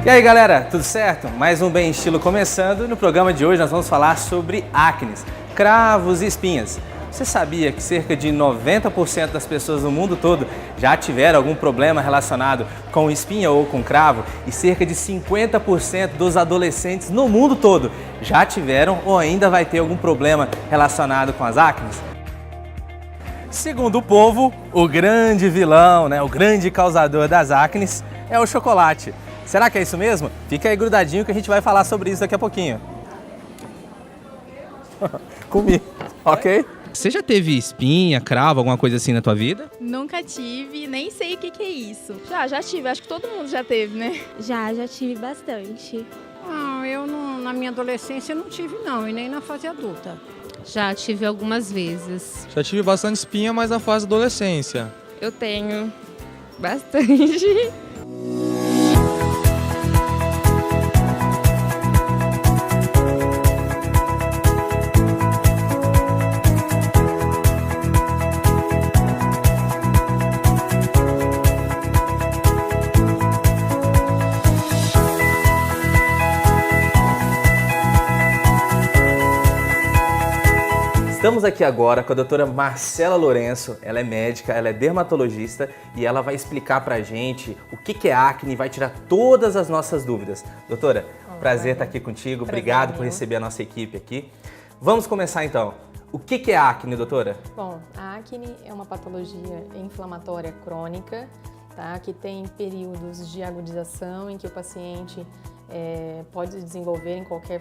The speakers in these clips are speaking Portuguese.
E aí galera, tudo certo? Mais um Bem Estilo começando. No programa de hoje nós vamos falar sobre acne, cravos e espinhas. Você sabia que cerca de 90% das pessoas no mundo todo já tiveram algum problema relacionado com espinha ou com cravo? E cerca de 50% dos adolescentes no mundo todo já tiveram ou ainda vai ter algum problema relacionado com as acnes? Segundo o povo, o grande vilão, o grande causador das acnes é o chocolate. Será que é isso mesmo? Fica aí grudadinho que a gente vai falar sobre isso daqui a pouquinho. Comi, ok? Você já teve espinha, cravo, alguma coisa assim na tua vida? Nunca tive, nem sei o que é isso. Já tive, acho que todo mundo já teve, né? Já tive bastante. Eu na minha adolescência não tive não, e nem na fase adulta. Já tive algumas vezes. Já tive bastante espinha, mas na fase adolescência. Eu tenho bastante. Estamos aqui agora com a doutora Marcela Lourenço, ela é médica, ela é dermatologista e ela vai explicar pra gente o que é acne e vai tirar todas as nossas dúvidas. Doutora, prazer estar aqui contigo, obrigado por receber a nossa equipe aqui. Vamos começar então. O que é acne, doutora? Bom, a acne é uma patologia inflamatória crônica, tá? Que tem períodos de agudização em que o paciente pode desenvolver em qualquer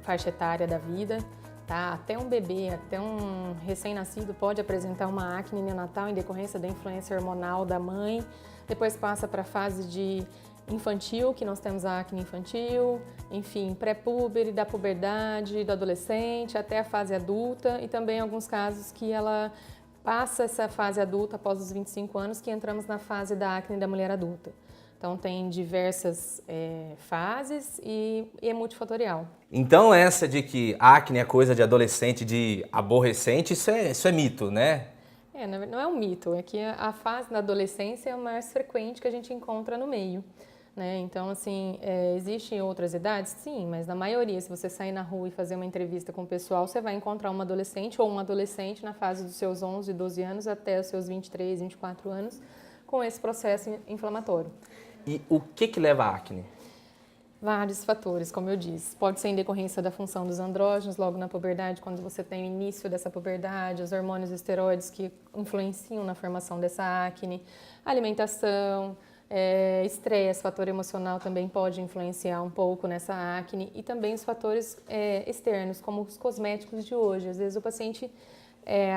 faixa etária da vida. Tá? Até um bebê, até um recém-nascido pode apresentar uma acne neonatal em decorrência da influência hormonal da mãe. Depois passa para a fase de infantil, que nós temos a acne infantil, enfim, pré-púber, da puberdade, do adolescente, até a fase adulta e também alguns casos que ela passa essa fase adulta após os 25 anos, que entramos na fase da acne da mulher adulta. Então tem diversas fases e é multifatorial. Então essa de que acne é coisa de adolescente, de aborrecente, isso é mito, né? Não é um mito, é que a fase da adolescência é a mais frequente que a gente encontra no meio. Né? Então, assim, existem outras idades? Sim, mas na maioria, se você sair na rua e fazer uma entrevista com o pessoal, você vai encontrar uma adolescente ou um adolescente na fase dos seus 11, 12 anos até os seus 23, 24 anos com esse processo inflamatório. E o que leva à acne? Vários fatores, como eu disse. Pode ser em decorrência da função dos andrógenos, logo na puberdade, quando você tem o início dessa puberdade, os hormônios esteroides que influenciam na formação dessa acne, alimentação, estresse, fator emocional também pode influenciar um pouco nessa acne e também os fatores externos, como os cosméticos de hoje. Às vezes o paciente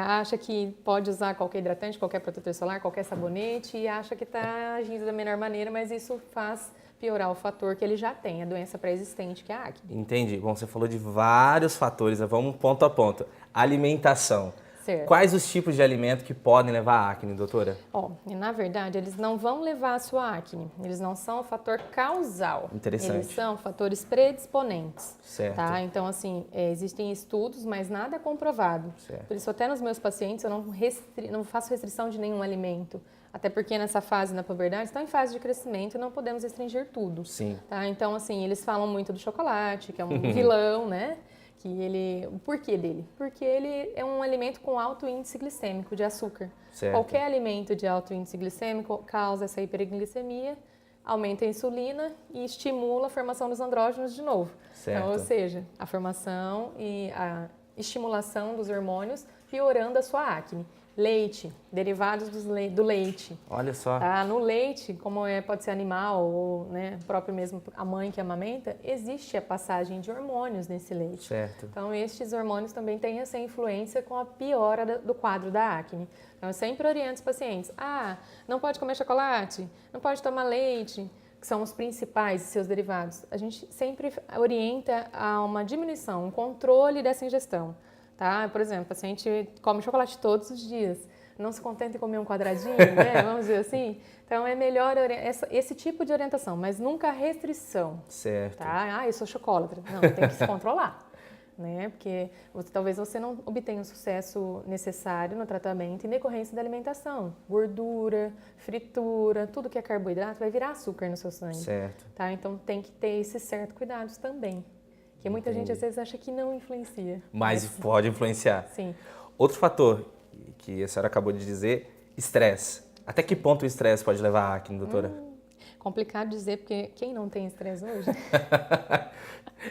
acha que pode usar qualquer hidratante, qualquer protetor solar, qualquer sabonete e acha que está agindo da melhor maneira, mas isso faz piorar o fator que ele já tem, a doença pré-existente, que é a acne. Entendi. Bom, você falou de vários fatores, vamos ponto a ponto. Alimentação. Certo. Quais os tipos de alimento que podem levar à acne, doutora? Na verdade, eles não vão levar a sua acne. Eles não são o fator causal. Interessante. Eles são fatores predisponentes. Certo. Tá? Então, assim, existem estudos, mas nada é comprovado. Certo. Por isso, até nos meus pacientes, eu não faço restrição de nenhum alimento. Até porque nessa fase, na puberdade, estão em fase de crescimento e não podemos restringir tudo. Sim. Tá? Então, assim, eles falam muito do chocolate, que é um vilão, né? O porquê dele? Porque ele é um alimento com alto índice glicêmico de açúcar. Certo. Qualquer alimento de alto índice glicêmico causa essa hiperglicemia, aumenta a insulina e estimula a formação dos andrógenos de novo. Certo. Então, ou seja, a formação e a estimulação dos hormônios piorando a sua acne. Leite, derivados do leite. Olha só. Tá? No leite, como pode ser animal ou próprio mesmo a mãe que amamenta, existe a passagem de hormônios nesse leite. Certo. Então, estes hormônios também têm essa influência com a piora do quadro da acne. Então, eu sempre oriento os pacientes, não pode comer chocolate, não pode tomar leite, que são os principais seus derivados. A gente sempre orienta a uma diminuição, um controle dessa ingestão. Tá? Por exemplo, o paciente come chocolate todos os dias, não se contenta em comer um quadradinho, né? Vamos dizer assim. Então, é melhor esse tipo de orientação, mas nunca restrição. Certo. Tá? Eu sou chocolatra. Não, tem que se controlar. né? Porque talvez você não obtenha o sucesso necessário no tratamento em decorrência da alimentação. Gordura, fritura, tudo que é carboidrato vai virar açúcar no seu sangue. Certo. Tá? Então tem que ter esses certos cuidados também. Que muita gente às vezes acha que não influencia. Mas pode influenciar. Sim. Outro fator que a senhora acabou de dizer, estresse. Até que ponto o estresse pode levar à acne, doutora? Complicado dizer, porque quem não tem estresse hoje?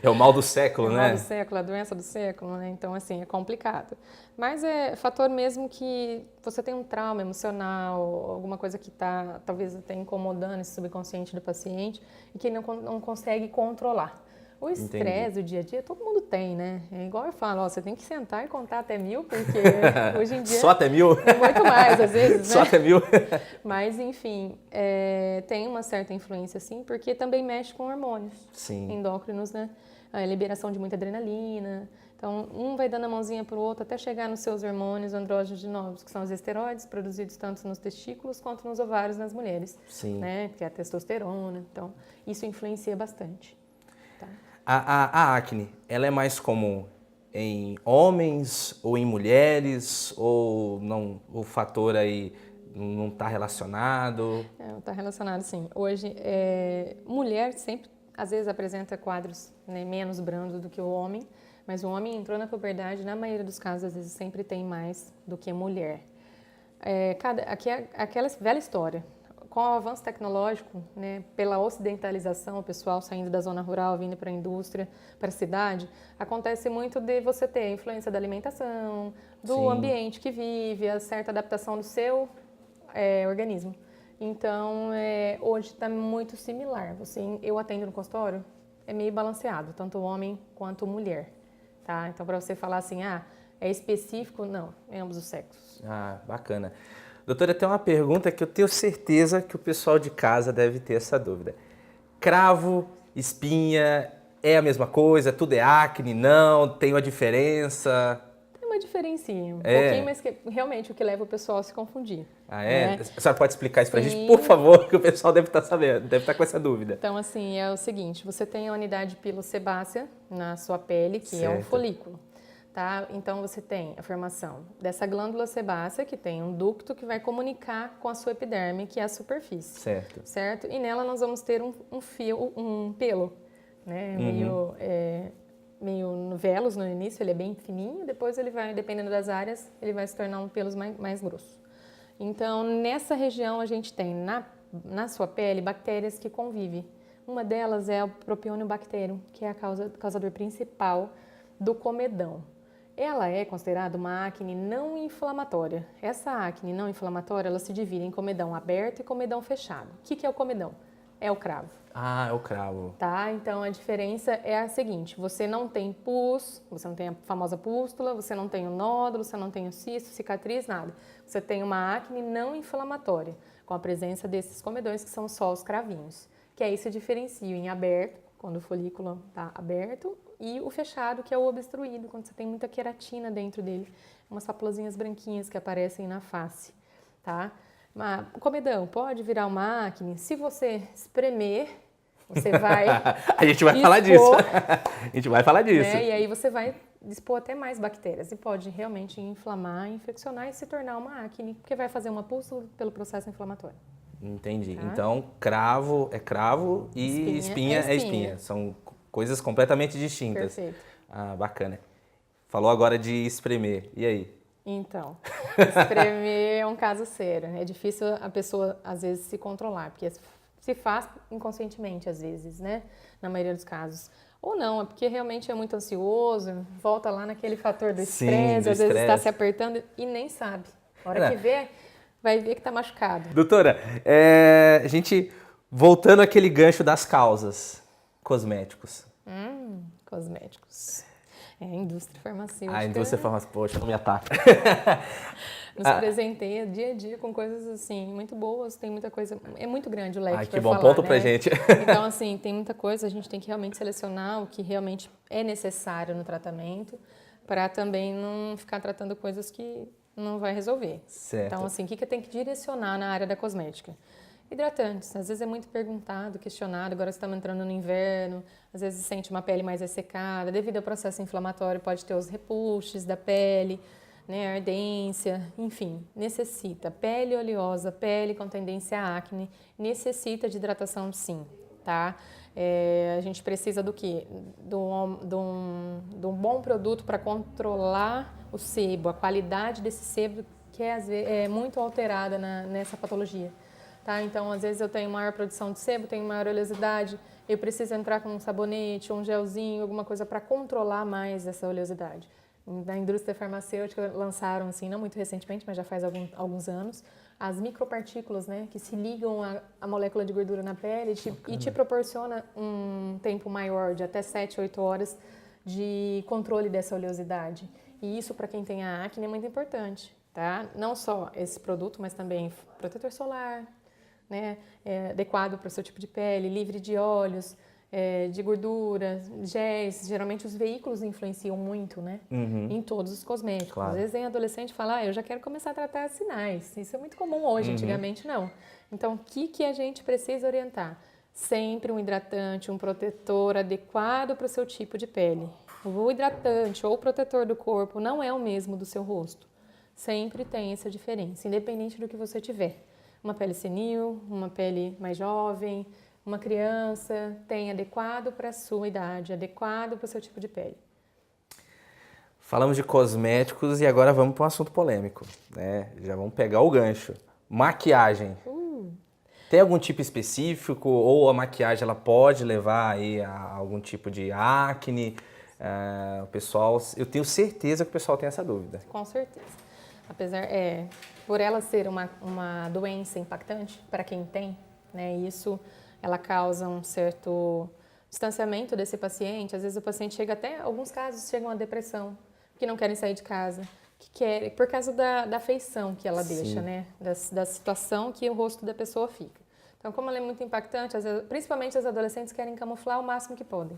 É o mal do século, É o né? mal do século, a doença do século, né? Então, assim, é complicado. Mas é fator mesmo que você tem um trauma emocional, alguma coisa que está, talvez, até incomodando esse subconsciente do paciente e que ele não consegue controlar. O estresse do dia a dia, todo mundo tem, né? É igual eu falo, ó, você tem que sentar e contar até 1000, porque hoje em dia... Só até 1000? Muito mais, às vezes, né? Só até 1000? Mas, enfim, tem uma certa influência, sim, porque também mexe com hormônios endócrinos, né? A liberação de muita adrenalina. Então, um vai dando a mãozinha pro outro até chegar nos seus hormônios andrógenos de novos, que são os esteroides, produzidos tanto nos testículos quanto nos ovários nas mulheres. Sim. Né? Que é a testosterona. Então, isso influencia bastante. Tá? A acne, ela é mais comum em homens ou em mulheres? Ou não, o fator aí não está relacionado? Está relacionado, sim. Hoje, mulher sempre, às vezes, apresenta quadros, né, menos brandos do que o homem, mas o homem entrou na puberdade, na maioria dos casos, às vezes, sempre tem mais do que mulher. Aqui é aquela velha história. Com o avanço tecnológico, né, pela ocidentalização, o pessoal saindo da zona rural, vindo para a indústria, para a cidade, acontece muito de você ter a influência da alimentação, do ambiente que vive, a certa adaptação do seu organismo. Então, hoje está muito similar. Eu atendo no consultório, é meio balanceado, tanto homem quanto mulher. Tá? Então, para você falar assim, é específico, não, em ambos os sexos. Bacana. Doutora, tem uma pergunta que eu tenho certeza que o pessoal de casa deve ter essa dúvida. Cravo, espinha, é a mesma coisa? Tudo é acne? Não? Tem uma diferença? Tem uma diferencinha, pouquinho, mas que realmente o que leva o pessoal a se confundir. A senhora pode explicar isso pra gente, por favor, que o pessoal deve estar sabendo, deve estar com essa dúvida. Então, assim, é o seguinte, você tem a unidade pilosebácea na sua pele, que é um folículo. Tá? Então, você tem a formação dessa glândula sebácea, que tem um ducto que vai comunicar com a sua epiderme, que é a superfície. Certo? E nela nós vamos ter um fio, um pelo, né? Meio no velos no início, ele é bem fininho, depois ele vai, dependendo das áreas, ele vai se tornar um pelo mais grosso. Então, nessa região a gente tem na sua pele bactérias que convivem. Uma delas é o Propionibacterium, que é a causador principal do comedão. Ela é considerada uma acne não inflamatória. Essa acne não inflamatória, ela se divide em comedão aberto e comedão fechado. O que é o comedão? É o cravo. É o cravo. Tá? Então, a diferença é a seguinte, você não tem pus, você não tem a famosa pústula, você não tem o nódulo, você não tem o cisto, cicatriz, nada. Você tem uma acne não inflamatória, com a presença desses comedões, que são só os cravinhos. Que aí se diferencia em aberto, quando o folículo está aberto, e o fechado, que é o obstruído, quando você tem muita queratina dentro dele. Umas papulazinhas branquinhas que aparecem na face, tá? Mas, o comedão pode virar uma acne. Se você espremer, você vai A gente vai falar disso. A gente vai falar disso. Né? E aí você vai dispor até mais bactérias. E pode realmente inflamar, infeccionar e se tornar uma acne, porque vai fazer uma pústula pelo processo inflamatório. Entendi. Tá? Então, cravo é cravo e espinha é espinha. São coisas completamente distintas. Perfeito. Bacana. Falou agora de espremer. E aí? Então, espremer é um caso sério. É difícil a pessoa, às vezes, se controlar, porque se faz inconscientemente, às vezes, né? Na maioria dos casos. Ou não, é porque realmente é muito ansioso, volta lá naquele fator do estresse, às vezes está se apertando e nem sabe. A hora que vê, vai ver que está machucado. Doutora, a gente, voltando àquele gancho das causas, cosméticos. Cosméticos. A indústria farmacêutica. A indústria farmacêutica, poxa, não me ataca. Nos presenteia dia a dia com coisas assim, muito boas, tem muita coisa, é muito grande o leque que bom, falar, ponto né? pra gente. Então, assim, tem muita coisa, a gente tem que realmente selecionar o que realmente é necessário no tratamento, para também não ficar tratando coisas que não vai resolver. Certo. Então, assim, o que eu tenho que direcionar na área da cosmética? Hidratantes, às vezes é muito perguntado, questionado, agora estamos entrando no inverno, às vezes sente uma pele mais ressecada, devido ao processo inflamatório pode ter os repuxes da pele, né, ardência, enfim, necessita. Pele oleosa, pele com tendência à acne, necessita de hidratação sim, tá? A gente precisa do quê? De um bom produto para controlar o sebo, a qualidade desse sebo que é muito alterada nessa patologia. Tá? Então, às vezes eu tenho maior produção de sebo, tenho maior oleosidade, eu preciso entrar com um sabonete ou um gelzinho, alguma coisa para controlar mais essa oleosidade. Na indústria farmacêutica lançaram, assim, não muito recentemente, mas já faz alguns anos, as micropartículas, né, que se ligam à molécula de gordura na pele e te proporciona um tempo maior, de até 7, 8 horas, de controle dessa oleosidade. E isso, para quem tem a acne, é muito importante. Tá? Não só esse produto, mas também protetor solar, né? Adequado para o seu tipo de pele, livre de óleos, de gordura, géis. Geralmente os veículos influenciam muito, né? Em todos os cosméticos. Claro. Às vezes tem adolescente que fala, eu já quero começar a tratar sinais. Isso é muito comum hoje, antigamente não. Então, o que a gente precisa orientar? Sempre um hidratante, um protetor adequado para o seu tipo de pele. O hidratante ou o protetor do corpo não é o mesmo do seu rosto. Sempre tem essa diferença, independente do que você tiver. Uma pele senil, uma pele mais jovem, uma criança, tem adequado para a sua idade, adequado para o seu tipo de pele. Falamos de cosméticos e agora vamos para um assunto polêmico, né? Já vamos pegar o gancho. Maquiagem. Tem algum tipo específico ou a maquiagem ela pode levar aí a algum tipo de acne? O pessoal, eu tenho certeza que o pessoal tem essa dúvida. Com certeza. Apesar, por ela ser uma doença impactante para quem tem, né, isso ela causa um certo distanciamento desse paciente. Às vezes o paciente chega até, alguns casos chegam à depressão, que não querem sair de casa, que querem, por causa da feição que ela deixa, né, da situação que o rosto da pessoa fica. Então, como ela é muito impactante, às vezes, principalmente as adolescentes querem camuflar o máximo que podem,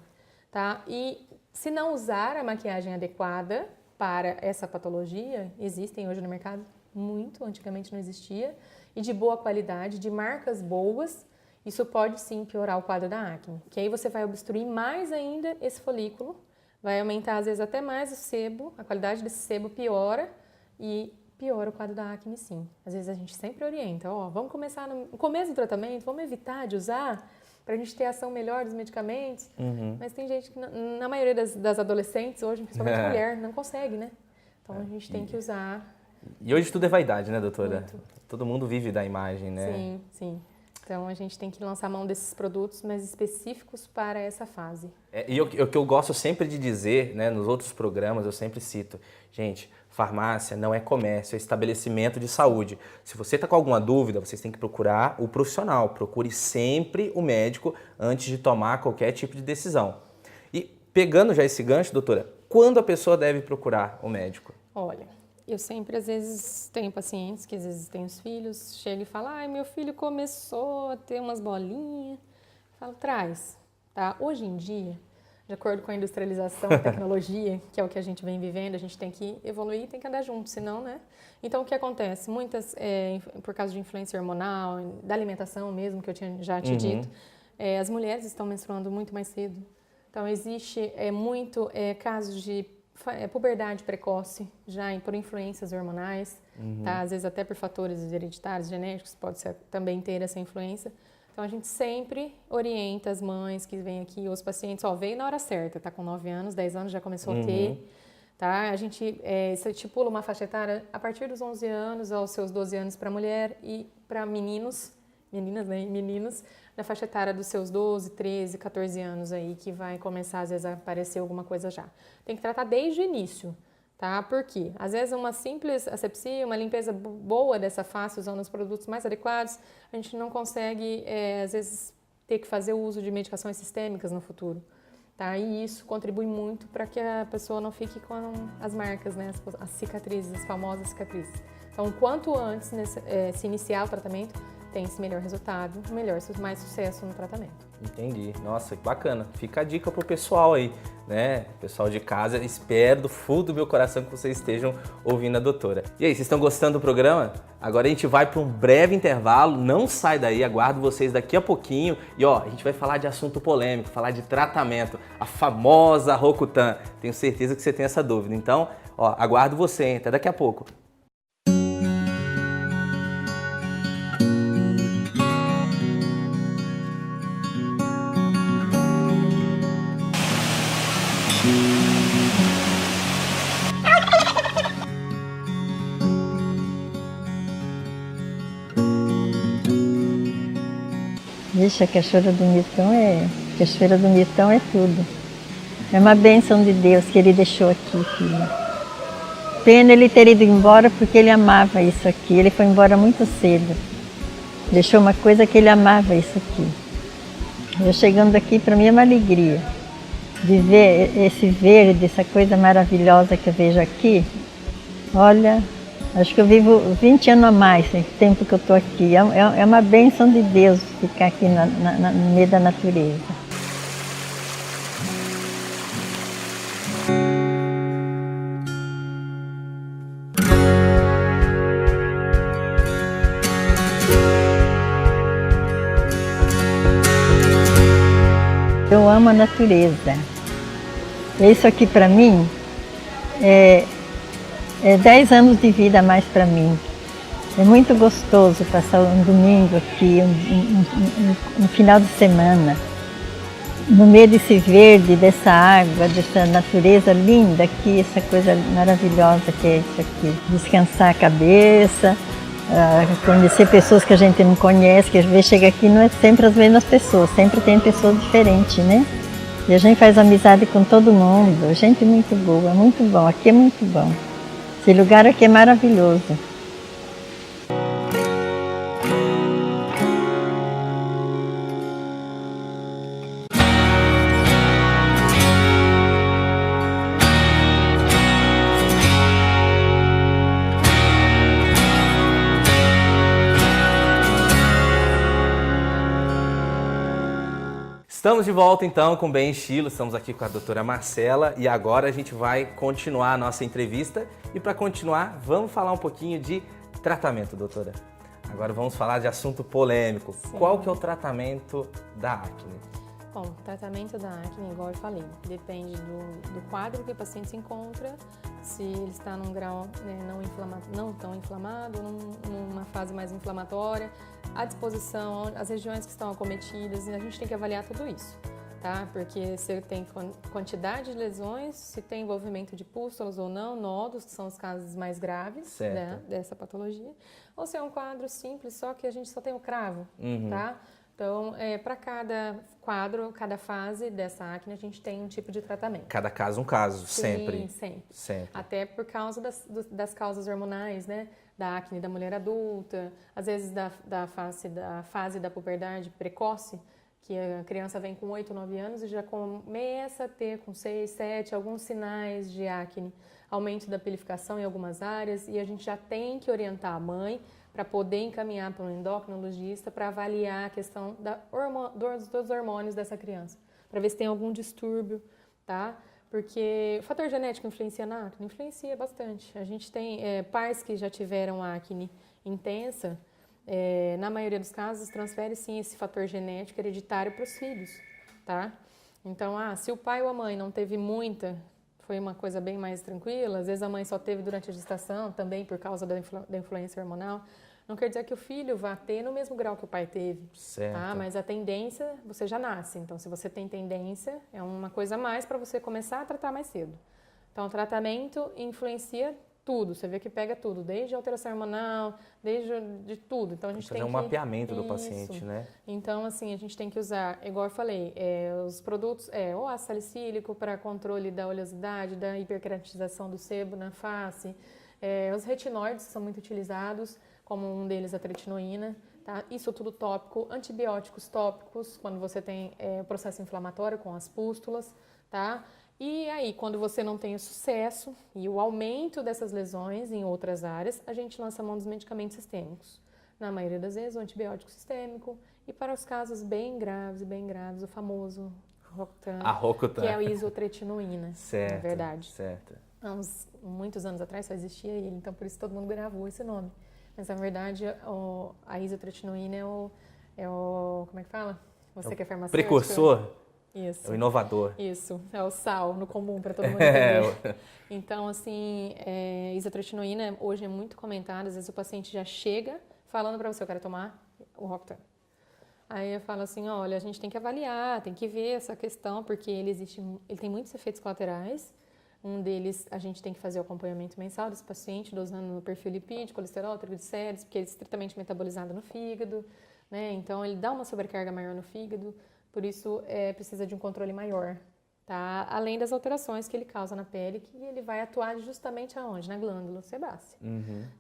tá? E se não usar a maquiagem adequada para essa patologia, existem hoje no mercado, muito, antigamente não existia, e de boa qualidade, de marcas boas, isso pode sim piorar o quadro da acne, que aí você vai obstruir mais ainda esse folículo, vai aumentar às vezes até mais o sebo, a qualidade desse sebo piora e piora o quadro da acne sim. Às vezes a gente sempre orienta, vamos começar no começo do tratamento, vamos evitar de usar para a gente ter ação melhor dos medicamentos, mas tem gente que, na maioria das adolescentes hoje, principalmente mulher, não consegue, né? Então a gente tem que usar. E hoje tudo é vaidade, né, doutora? Muito. Todo mundo vive da imagem, né? Sim, sim. Então a gente tem que lançar mão desses produtos mais específicos para essa fase. E o que eu gosto sempre de dizer, né, nos outros programas, eu sempre cito, gente, farmácia não é comércio, é estabelecimento de saúde. Se você está com alguma dúvida, vocês têm que procurar o profissional. Procure sempre o médico antes de tomar qualquer tipo de decisão. E pegando já esse gancho, doutora, quando a pessoa deve procurar o médico? Olha, eu sempre, às vezes, tenho pacientes que às vezes têm os filhos, chegam e falam, ai, meu filho começou a ter umas bolinhas. Eu falo, traz, tá? Hoje em dia, de acordo com a industrialização, a tecnologia, que é o que a gente vem vivendo, a gente tem que evoluir e tem que andar junto, senão, né? Então, o que acontece? Muitas, por causa de influência hormonal, da alimentação mesmo, que eu já tinha dito, as mulheres estão menstruando muito mais cedo. Então, existe muito casos de puberdade precoce, já por influências hormonais, tá? Às vezes até por fatores hereditários, genéticos, pode também ter essa influência. Então, a gente sempre orienta as mães que vêm aqui, os pacientes, veio na hora certa, tá com 9 anos, 10 anos, já começou a ter, tá? A gente estipula uma faixa etária a partir dos 11 anos aos seus 12 anos para mulher e para meninos, meninas, né, meninos, na faixa etária dos seus 12, 13, 14 anos aí, que vai começar, às vezes, a aparecer alguma coisa já. Tem que tratar desde o início, tá? Porque, às vezes, uma simples asepsia, uma limpeza boa dessa face, usando os produtos mais adequados, a gente não consegue, às vezes, ter que fazer o uso de medicações sistêmicas no futuro, tá? E isso contribui muito para que a pessoa não fique com as marcas, né? As cicatrizes, as famosas cicatrizes. Então, quanto antes se iniciar o tratamento, tem-se melhor resultado, mais sucesso no tratamento. Entendi. Nossa, que bacana. Fica a dica pro pessoal aí. né? Pessoal de casa, espero do fundo do meu coração que vocês estejam ouvindo a doutora. E aí, vocês estão gostando do programa? Agora a gente vai para um breve intervalo, não sai daí, aguardo vocês daqui a pouquinho. E ó, a gente vai falar de assunto polêmico, falar de tratamento, a famosa Rocutan. Tenho certeza que você tem essa dúvida. Então, ó, aguardo você, hein? Até daqui a pouco. Vixe, a cachoeira do Mirtão é tudo. É uma bênção de Deus que ele deixou aqui, filha. Pena ele ter ido embora porque ele amava isso aqui. Ele foi embora muito cedo. Deixou uma coisa que ele amava isso aqui. Eu chegando aqui, para mim é uma alegria de ver esse verde, essa coisa maravilhosa que eu vejo aqui. Olha, acho que eu vivo 20 anos a mais, o tempo que eu estou aqui. É uma bênção de Deus ficar aqui no meio da natureza. Eu amo a natureza. Isso aqui para mim é 10 anos de vida a mais para mim. É muito gostoso passar um domingo aqui, um final de semana, no meio desse verde, dessa água, dessa natureza linda aqui, essa coisa maravilhosa que é isso aqui. Descansar a cabeça, conhecer pessoas que a gente não conhece, que às vezes chega aqui não é sempre as mesmas pessoas, sempre tem pessoas diferentes, né? E a gente faz amizade com todo mundo, gente muito boa, muito bom, aqui é muito bom. Esse lugar aqui é maravilhoso. Estamos de volta então com Bem Estilo, estamos aqui com a doutora Marcela e agora a gente vai continuar a nossa entrevista e para continuar vamos falar um pouquinho de tratamento, doutora. Agora vamos falar de assunto polêmico. Sim. Qual que é o tratamento da acne? Bom, o tratamento da acne, igual eu falei, depende do quadro que o paciente se encontra, se ele está num grau não tão inflamado, numa fase mais inflamatória, a disposição, as regiões que estão acometidas, e a gente tem que avaliar tudo isso, tá? Porque se tem quantidade de lesões, se tem envolvimento de pústulas ou não, nódulos, que são os casos mais graves, né, dessa patologia, ou se é um quadro simples, só que a gente só tem o cravo, tá? Então, para cada quadro, cada fase dessa acne, a gente tem um tipo de tratamento. Cada caso um caso, Sim, sempre. sempre. Até por causa das causas hormonais, né? Da acne da mulher adulta, às vezes da fase da puberdade precoce, que a criança vem com 8, 9 anos e já começa a ter com 6, 7 alguns sinais de acne, aumento da pilificação em algumas áreas, e a gente já tem que orientar a mãe para poder encaminhar para um endocrinologista para avaliar a questão dos hormônios dessa criança, para ver se tem algum distúrbio, tá? Porque o fator genético influencia na acne? Influencia bastante. A gente tem pais que já tiveram acne intensa, na maioria dos casos transfere sim esse fator genético hereditário para os filhos, tá? Então, se o pai ou a mãe não teve muita, foi uma coisa bem mais tranquila, às vezes a mãe só teve durante a gestação, também por causa da influência hormonal, não quer dizer que o filho vá ter no mesmo grau que o pai teve, certo. Tá? Mas a tendência, você já nasce. Então, se você tem tendência, é uma coisa a mais para você começar a tratar mais cedo. Então, o tratamento influencia tudo. Você vê que pega tudo, desde a alteração hormonal, de tudo. Então, a gente tem um mapeamento do paciente, né? Então, assim, a gente tem que usar, igual eu falei, os produtos, o ácido salicílico para controle da oleosidade, da hiperkeratização do sebo na face, os retinóides são muito utilizados, como um deles a tretinoína, tá? Isso tudo tópico, antibióticos tópicos, quando você tem o processo inflamatório com as pústulas, tá? E aí, quando você não tem o sucesso e o aumento dessas lesões em outras áreas, a gente lança a mão dos medicamentos sistêmicos. Na maioria das vezes, o antibiótico sistêmico, e para os casos bem graves, o famoso Rocutan, A Rocutan. que é a isotretinoína, Certo, na verdade. certo. Há muitos anos atrás só existia ele, então por isso todo mundo gravou esse nome. Mas na verdade a isotretinoína como é que fala? Você que é farmacêutico. Precursor? Isso. É o inovador. Isso, é o sal no comum para todo mundo entender. Então, assim, isotretinoína hoje é muito comentada, às vezes o paciente já chega falando para você, eu quero tomar o Rocutan. Aí eu falo assim, olha, a gente tem que avaliar, tem que ver essa questão, porque ele tem muitos efeitos colaterais. Um deles, a gente tem que fazer o acompanhamento mensal desse paciente, dosando no perfil lipídico, colesterol, triglicéridos, porque ele é estritamente metabolizado no fígado, né? Então, ele dá uma sobrecarga maior no fígado, por isso precisa de um controle maior, tá? Além das alterações que ele causa na pele, que ele vai atuar justamente aonde? Na glândula sebácea.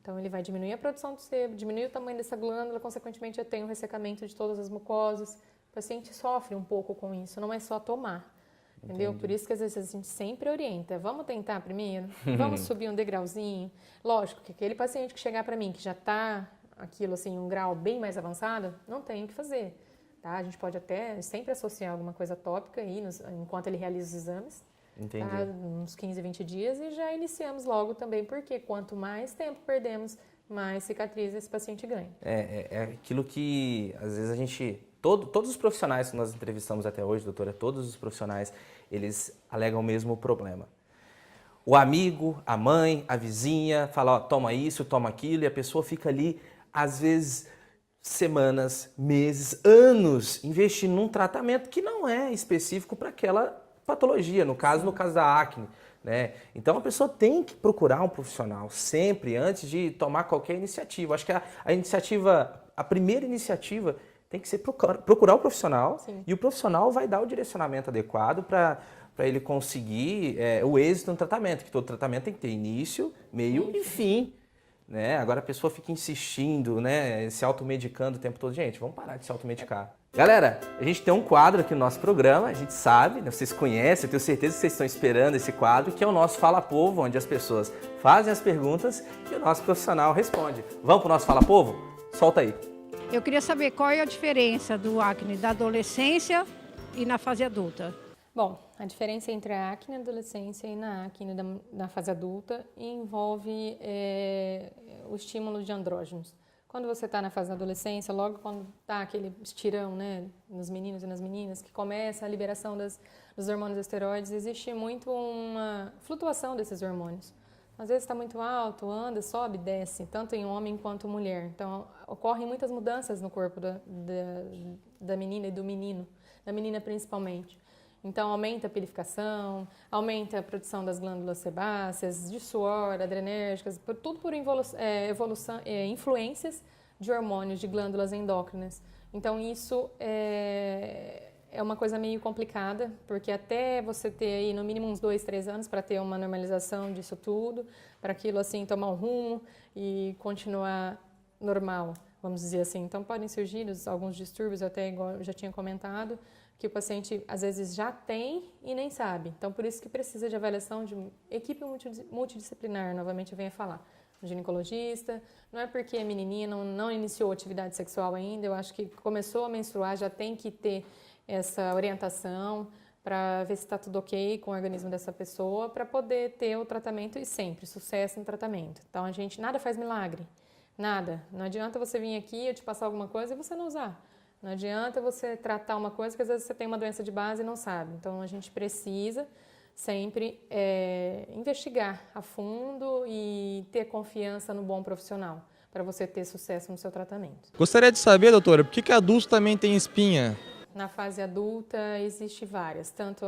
Então, ele vai diminuir a produção do sebo, diminuir o tamanho dessa glândula, consequentemente, tem um ressecamento de todas as mucosas. O paciente sofre um pouco com isso, não é só tomar. Entendeu? Por isso que às vezes a gente sempre orienta, vamos tentar primeiro, vamos subir um degrauzinho. Lógico que aquele paciente que chegar para mim, que já está aquilo assim, um grau bem mais avançado, não tem o que fazer, tá? A gente pode até sempre associar alguma coisa tópica aí, enquanto ele realiza os exames, tá? Uns 15, 20 dias e já iniciamos logo também, porque quanto mais tempo perdemos, mais cicatriz esse paciente ganha. É aquilo que às vezes a gente... Todos os profissionais que nós entrevistamos até hoje, doutora, todos os profissionais, eles alegam o mesmo problema. O amigo, a mãe, a vizinha fala, ó, toma isso, toma aquilo, e a pessoa fica ali, às vezes, semanas, meses, anos, investindo num tratamento que não é específico para aquela patologia, no caso da acne, né? Então a pessoa tem que procurar um profissional sempre antes de tomar qualquer iniciativa. Acho que a primeira iniciativa tem que ser procurar o profissional. Sim. E o profissional vai dar o direcionamento adequado para ele conseguir o êxito no tratamento, que todo tratamento tem que ter início, meio e fim. Né? Agora a pessoa fica insistindo, né, se automedicando o tempo todo. Gente, vamos parar de se automedicar. Galera, a gente tem um quadro aqui no nosso programa, a gente sabe, né, vocês conhecem, eu tenho certeza que vocês estão esperando esse quadro, que é o nosso Fala Povo, onde as pessoas fazem as perguntas e o nosso profissional responde. Vamos para o nosso Fala Povo? Solta aí. Eu queria saber qual é a diferença do acne da adolescência e na fase adulta. Bom, a diferença entre a acne na adolescência e na acne na fase adulta envolve o estímulo de andrógenos. Quando você está na fase da adolescência, logo quando está aquele estirão, né, nos meninos e nas meninas, que começa a liberação dos hormônios esteroides, existe muito uma flutuação desses hormônios. Às vezes está muito alto, anda, sobe, desce, tanto em homem quanto mulher. Então, ocorrem muitas mudanças no corpo da menina e do menino, da menina principalmente. Então, aumenta a pilificação, aumenta a produção das glândulas sebáceas, de suor, adrenérgicas, tudo por influências de hormônios, de glândulas endócrinas. Então, isso é uma coisa meio complicada, porque até você ter aí no mínimo uns 2, 3 anos para ter uma normalização disso tudo, para aquilo assim tomar um rumo e continuar normal, vamos dizer assim. Então podem surgir alguns distúrbios, até igual eu já tinha comentado, que o paciente às vezes já tem e nem sabe. Então por isso que precisa de avaliação de equipe multidisciplinar, novamente eu venho a falar. Um ginecologista, não é porque a menininha não iniciou atividade sexual ainda, eu acho que começou a menstruar, já tem que ter essa orientação para ver se está tudo ok com o organismo dessa pessoa, para poder ter o tratamento e sempre sucesso no tratamento. Então, nada faz milagre, nada. Não adianta você vir aqui, eu te passar alguma coisa e você não usar. Não adianta você tratar uma coisa que às vezes você tem uma doença de base e não sabe. Então, a gente precisa sempre investigar a fundo e ter confiança no bom profissional para você ter sucesso no seu tratamento. Gostaria de saber, doutora, por que adulto também tem espinha? Na fase adulta, existe várias. Tanto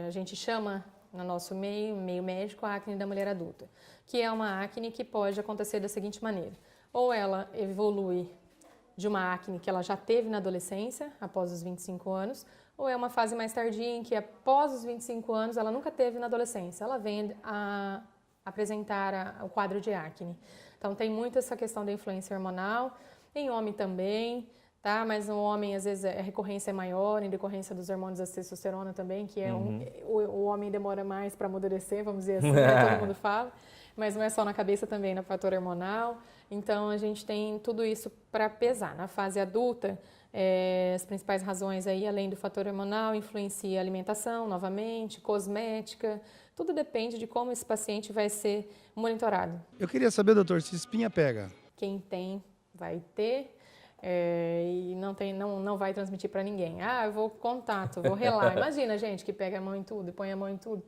a gente chama, no nosso meio médico, a acne da mulher adulta, que é uma acne que pode acontecer da seguinte maneira. Ou ela evolui de uma acne que ela já teve na adolescência, após os 25 anos, ou é uma fase mais tardia em que após os 25 anos ela nunca teve na adolescência. Ela vem a apresentar o quadro de acne. Então tem muito essa questão da influência hormonal, em homem também, tá? Mas no homem, às vezes, a recorrência é maior, em decorrência dos hormônios da testosterona também, que é o homem demora mais para amadurecer, vamos dizer assim, né? Todo mundo fala. Mas não é só na cabeça também, no fator hormonal. Então, a gente tem tudo isso para pesar. Na fase adulta, as principais razões aí, além do fator hormonal, influencia a alimentação, novamente, cosmética. Tudo depende de como esse paciente vai ser monitorado. Eu queria saber, doutor, se espinha pega. Quem tem, vai ter. E não vai transmitir para ninguém. Eu vou contato, vou relar. Imagina, gente, que pega a mão em tudo e põe a mão em tudo.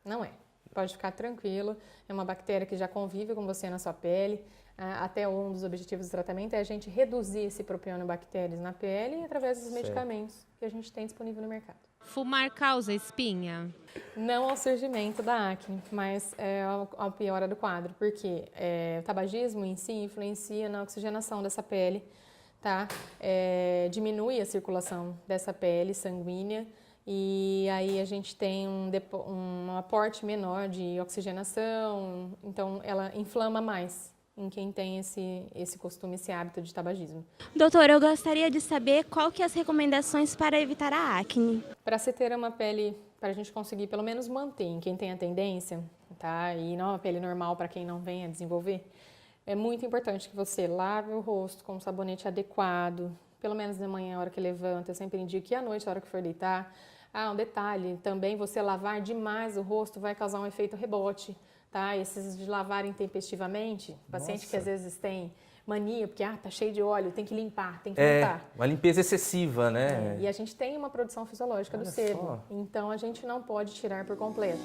Não é. Pode ficar tranquilo. É uma bactéria que já convive com você na sua pele. Até um dos objetivos do tratamento é a gente reduzir esse propionobactérias na pele através dos medicamentos que a gente tem disponível no mercado. Fumar causa espinha? Não ao surgimento da acne, mas ao piora do quadro, porque o tabagismo em si influencia na oxigenação dessa pele, tá? Diminui a circulação dessa pele sanguínea e aí a gente tem um aporte menor de oxigenação, então ela inflama mais em quem tem esse costume, esse hábito de tabagismo. Doutora, eu gostaria de saber qual que é as recomendações para evitar a acne. Para se ter uma pele, para a gente conseguir pelo menos manter em quem tem a tendência, tá? E não uma pele normal para quem não vem a desenvolver, é muito importante que você lave o rosto com um sabonete adequado, pelo menos de manhã, a hora que levanta. Eu sempre indico que à noite, a hora que for deitar. Um detalhe, também você lavar demais o rosto vai causar um efeito rebote. Tá? Esses de lavar intempestivamente, paciente que às vezes tem mania, porque tá cheio de óleo, tem que limpar, tem que limpar. Uma limpeza excessiva, né? E a gente tem uma produção fisiológica do sebo, então a gente não pode tirar por completo.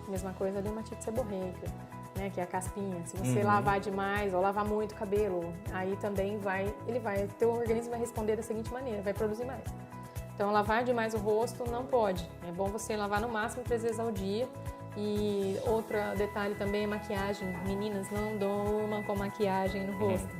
Mesma coisa a dermatite seborreica, né, que é a caspinha. Se você lavar demais ou lavar muito o cabelo, aí também teu organismo vai responder da seguinte maneira, vai produzir mais. Então lavar demais o rosto não pode. É bom você lavar no máximo 3 vezes ao dia. E outro detalhe também é maquiagem. Meninas, não durmam com maquiagem no rosto,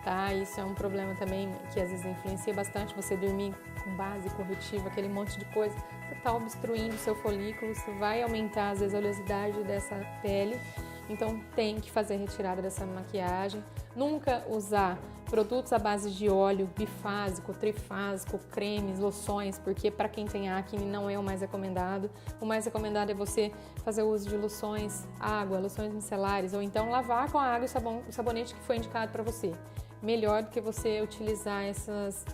tá? Isso é um problema também que às vezes influencia bastante. Você dormir com base corretiva, aquele monte de coisa, você está obstruindo o seu folículo, você vai aumentar às vezes a oleosidade dessa pele. Então tem que fazer retirada dessa maquiagem. Nunca usar produtos à base de óleo bifásico, trifásico, cremes, loções, porque para quem tem acne não é o mais recomendado. O mais recomendado é você fazer o uso de loções, água, loções micelares, ou então lavar com a água e o sabonete que foi indicado para você. Melhor do que você utilizar essas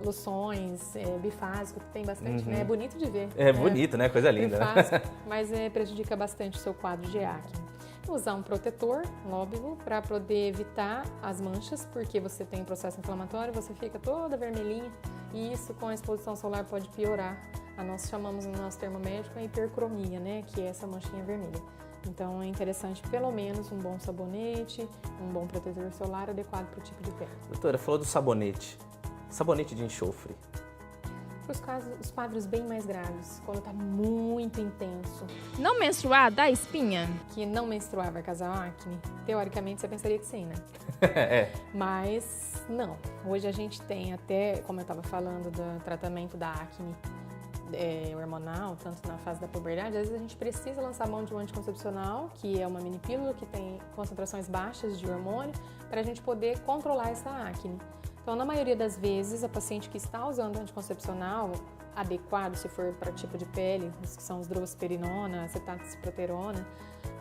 loções bifásico, que tem bastante, né? É bonito de ver. Bonito, né? Coisa linda. Bifásico, mas prejudica bastante o seu quadro de acne. Usar um protetor, óbvio, para poder evitar as manchas, porque você tem processo inflamatório, você fica toda vermelhinha e isso com a exposição solar pode piorar. Nós chamamos no nosso termo médico a hipercromia, né? Que é essa manchinha vermelha. Então é interessante pelo menos um bom sabonete, um bom protetor solar adequado para o tipo de pele. Doutora, falou do sabonete. Sabonete de enxofre. Para os quadros bem mais graves, quando está muito intenso. Não menstruar dá espinha? Que não menstruar vai causar acne? Teoricamente você pensaria que sim, né? Mas não. Hoje a gente tem até, como eu estava falando, do tratamento da acne hormonal, tanto na fase da puberdade, às vezes a gente precisa lançar mão de um anticoncepcional, que é uma mini pílula que tem concentrações baixas de hormônio, para a gente poder controlar essa acne. Então, na maioria das vezes, a paciente que está usando anticoncepcional adequado, se for para tipo de pele, que são os drosperinona, acetato-ciproterona,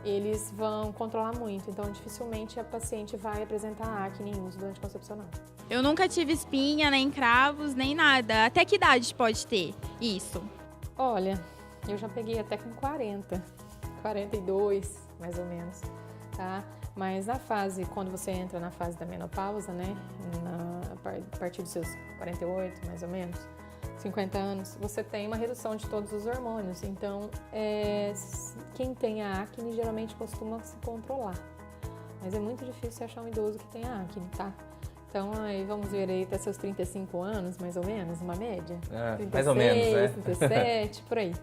eles vão controlar muito. Então, dificilmente a paciente vai apresentar acne em uso do anticoncepcional. Eu nunca tive espinha, nem cravos, nem nada. Até que idade pode ter isso? Olha, eu já peguei até com 40, 42, mais ou menos, tá? Mas quando você entra na fase da menopausa, né, a partir dos seus 48, mais ou menos, 50 anos, você tem uma redução de todos os hormônios. Então, quem tem a acne geralmente costuma se controlar. Mas é muito difícil achar um idoso que tenha acne, tá? Então, aí vamos ver aí até seus 35 anos, mais ou menos, uma média. 36, mais ou menos, né? 37, por aí.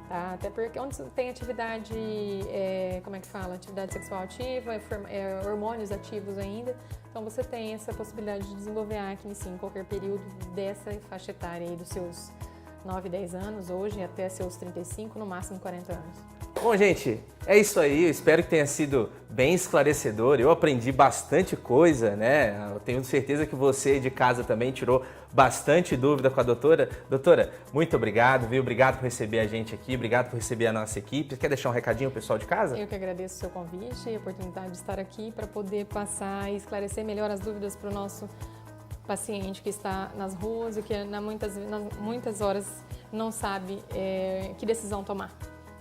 Tá? Até porque onde tem atividade, atividade sexual ativa, hormônios ativos ainda, então você tem essa possibilidade de desenvolver acne, sim, em qualquer período dessa faixa etária aí dos seus 9, 10 anos, hoje até seus 35, no máximo 40 anos. Bom, gente, é isso aí. Eu espero que tenha sido bem esclarecedor. Eu aprendi bastante coisa, né? Eu tenho certeza que você de casa também tirou bastante dúvida com a doutora. Doutora, muito obrigado, viu? Obrigado por receber a gente aqui, obrigado por receber a nossa equipe. Quer deixar um recadinho pro pessoal de casa? Eu que agradeço o seu convite e a oportunidade de estar aqui para poder passar e esclarecer melhor as dúvidas para o nosso paciente que está nas ruas e que muitas horas não sabe que decisão tomar.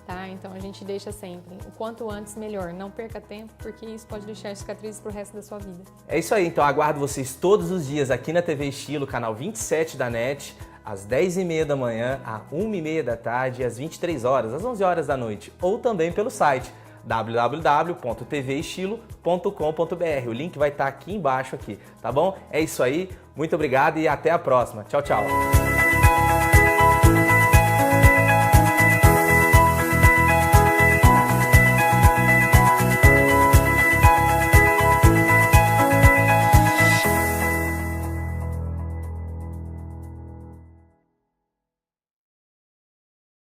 Tá? Então a gente deixa sempre, o quanto antes melhor, não perca tempo, porque isso pode deixar cicatrizes pro resto da sua vida. É isso aí, então aguardo vocês todos os dias aqui na TV Estilo, canal 27 da NET, às 10h30 da manhã, às 1h30 da tarde e às 23 horas, às 11 horas da noite, ou também pelo site www.tvestilo.com.br. O link vai estar aqui embaixo, tá bom? É isso aí, muito obrigado e até a próxima. Tchau, tchau!